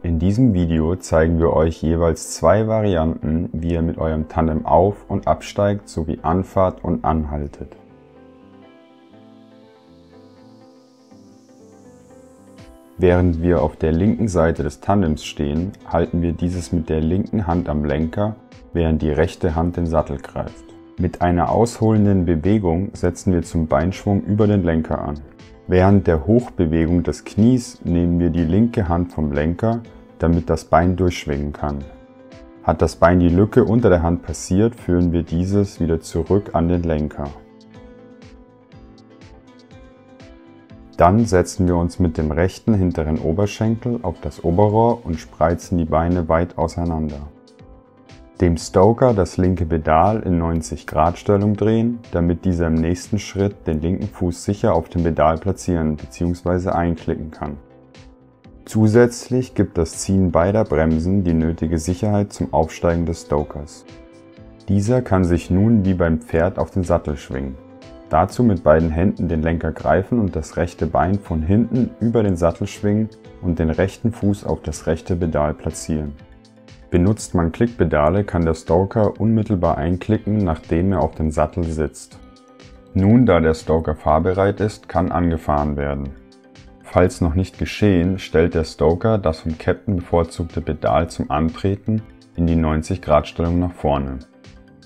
In diesem Video zeigen wir euch jeweils zwei Varianten, wie ihr mit eurem Tandem auf- und absteigt sowie anfahrt und anhaltet. Während wir auf der linken Seite des Tandems stehen, halten wir dieses mit der linken Hand am Lenker, während die rechte Hand den Sattel greift. Mit einer ausholenden Bewegung setzen wir zum Beinschwung über den Lenker an. Während der Hochbewegung des Knies nehmen wir die linke Hand vom Lenker, damit das Bein durchschwingen kann. Hat das Bein die Lücke unter der Hand passiert, führen wir dieses wieder zurück an den Lenker. Dann setzen wir uns mit dem rechten hinteren Oberschenkel auf das Oberrohr und spreizen die Beine weit auseinander. Dem Stoker das linke Pedal in 90°-Stellung drehen, damit dieser im nächsten Schritt den linken Fuß sicher auf dem Pedal platzieren bzw. einklicken kann. Zusätzlich gibt das Ziehen beider Bremsen die nötige Sicherheit zum Aufsteigen des Stokers. Dieser kann sich nun wie beim Pferd auf den Sattel schwingen. Dazu mit beiden Händen den Lenker greifen und das rechte Bein von hinten über den Sattel schwingen und den rechten Fuß auf das rechte Pedal platzieren. Benutzt man Klickpedale, kann der Stoker unmittelbar einklicken, nachdem er auf dem Sattel sitzt. Nun, da der Stoker fahrbereit ist, kann angefahren werden. Falls noch nicht geschehen, stellt der Stoker das vom Captain bevorzugte Pedal zum Antreten in die 90°-Stellung nach vorne.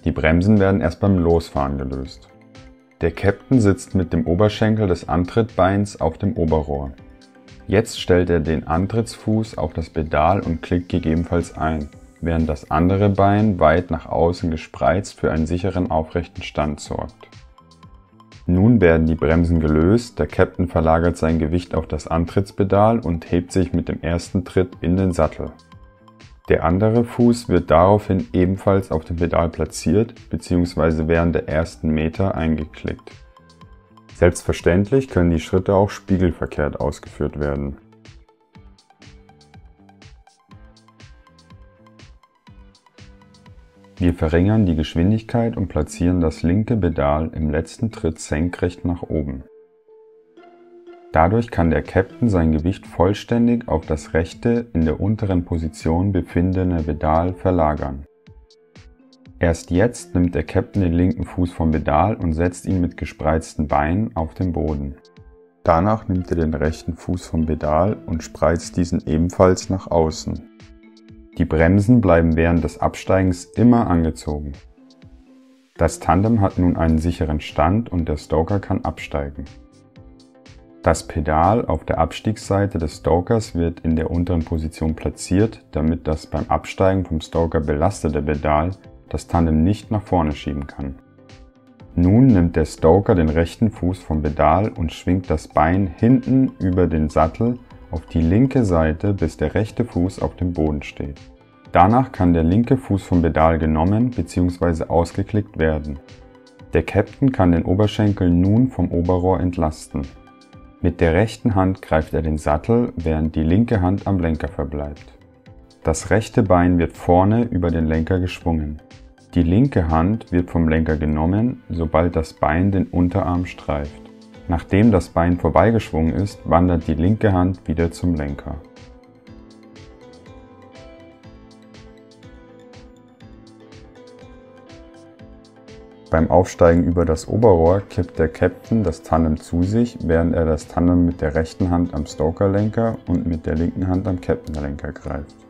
Die Bremsen werden erst beim Losfahren gelöst. Der Captain sitzt mit dem Oberschenkel des Antrittbeins auf dem Oberrohr. Jetzt stellt er den Antrittsfuß auf das Pedal und klickt gegebenenfalls ein, während das andere Bein weit nach außen gespreizt für einen sicheren aufrechten Stand sorgt. Nun werden die Bremsen gelöst, der Captain verlagert sein Gewicht auf das Antrittspedal und hebt sich mit dem ersten Tritt in den Sattel. Der andere Fuß wird daraufhin ebenfalls auf dem Pedal platziert bzw. während der ersten Meter eingeklickt. Selbstverständlich können die Schritte auch spiegelverkehrt ausgeführt werden. Wir verringern die Geschwindigkeit und platzieren das linke Pedal im letzten Tritt senkrecht nach oben. Dadurch kann der Captain sein Gewicht vollständig auf das rechte, in der unteren Position befindende Pedal verlagern. Erst jetzt nimmt der Captain den linken Fuß vom Pedal und setzt ihn mit gespreizten Beinen auf den Boden. Danach nimmt er den rechten Fuß vom Pedal und spreizt diesen ebenfalls nach außen. Die Bremsen bleiben während des Absteigens immer angezogen. Das Tandem hat nun einen sicheren Stand und der Stoker kann absteigen. Das Pedal auf der Abstiegsseite des Stokers wird in der unteren Position platziert, damit das beim Absteigen vom Stoker belastete Pedal das Tandem nicht nach vorne schieben kann. Nun nimmt der Stoker den rechten Fuß vom Pedal und schwingt das Bein hinten über den Sattel auf die linke Seite, bis der rechte Fuß auf dem Boden steht. Danach kann der linke Fuß vom Pedal genommen bzw. ausgeklickt werden. Der Captain kann den Oberschenkel nun vom Oberrohr entlasten. Mit der rechten Hand greift er den Sattel, während die linke Hand am Lenker verbleibt. Das rechte Bein wird vorne über den Lenker geschwungen. Die linke Hand wird vom Lenker genommen, sobald das Bein den Unterarm streift. Nachdem das Bein vorbeigeschwungen ist, wandert die linke Hand wieder zum Lenker. Beim Aufsteigen über das Oberrohr kippt der Captain das Tandem zu sich, während er das Tandem mit der rechten Hand am Stokerlenker und mit der linken Hand am Captainlenker greift.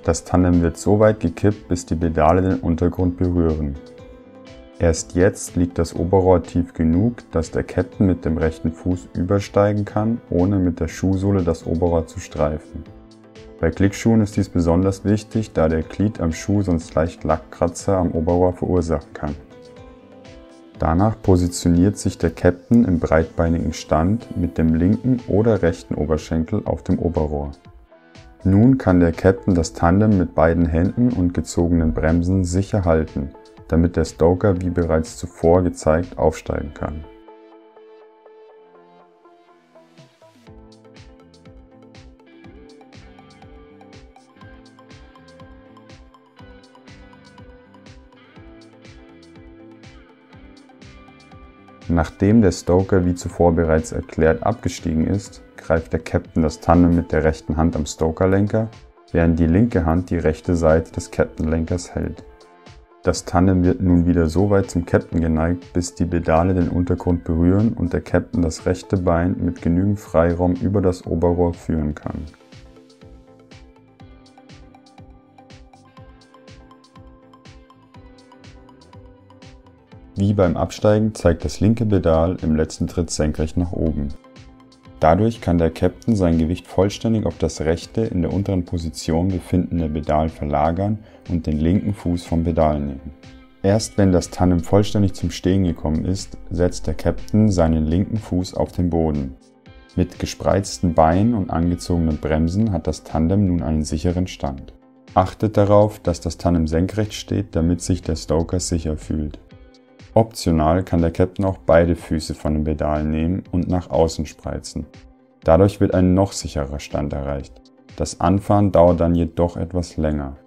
Das Tandem wird so weit gekippt, bis die Pedale den Untergrund berühren. Erst jetzt liegt das Oberrohr tief genug, dass der Captain mit dem rechten Fuß übersteigen kann, ohne mit der Schuhsohle das Oberrohr zu streifen. Bei Klickschuhen ist dies besonders wichtig, da der Glied am Schuh sonst leicht Lackkratzer am Oberrohr verursachen kann. Danach positioniert sich der Captain im breitbeinigen Stand mit dem linken oder rechten Oberschenkel auf dem Oberrohr. Nun kann der Captain das Tandem mit beiden Händen und gezogenen Bremsen sicher halten, damit der Stoker wie bereits zuvor gezeigt aufsteigen kann. Nachdem der Stoker wie zuvor bereits erklärt abgestiegen ist, greift der Captain das Tandem mit der rechten Hand am Stokerlenker, während die linke Hand die rechte Seite des Kettenlenkers hält. Das Tandem wird nun wieder so weit zum Captain geneigt, bis die Pedale den Untergrund berühren und der Captain das rechte Bein mit genügend Freiraum über das Oberrohr führen kann. Wie beim Absteigen zeigt das linke Pedal im letzten Tritt senkrecht nach oben. Dadurch kann der Captain sein Gewicht vollständig auf das rechte, in der unteren Position befindende Pedal verlagern und den linken Fuß vom Pedal nehmen. Erst wenn das Tandem vollständig zum Stehen gekommen ist, setzt der Captain seinen linken Fuß auf den Boden. Mit gespreizten Beinen und angezogenen Bremsen hat das Tandem nun einen sicheren Stand. Achtet darauf, dass das Tandem senkrecht steht, damit sich der Stoker sicher fühlt. Optional kann der Captain auch beide Füße von den Pedalen nehmen und nach außen spreizen. Dadurch wird ein noch sicherer Stand erreicht. Das Anfahren dauert dann jedoch etwas länger.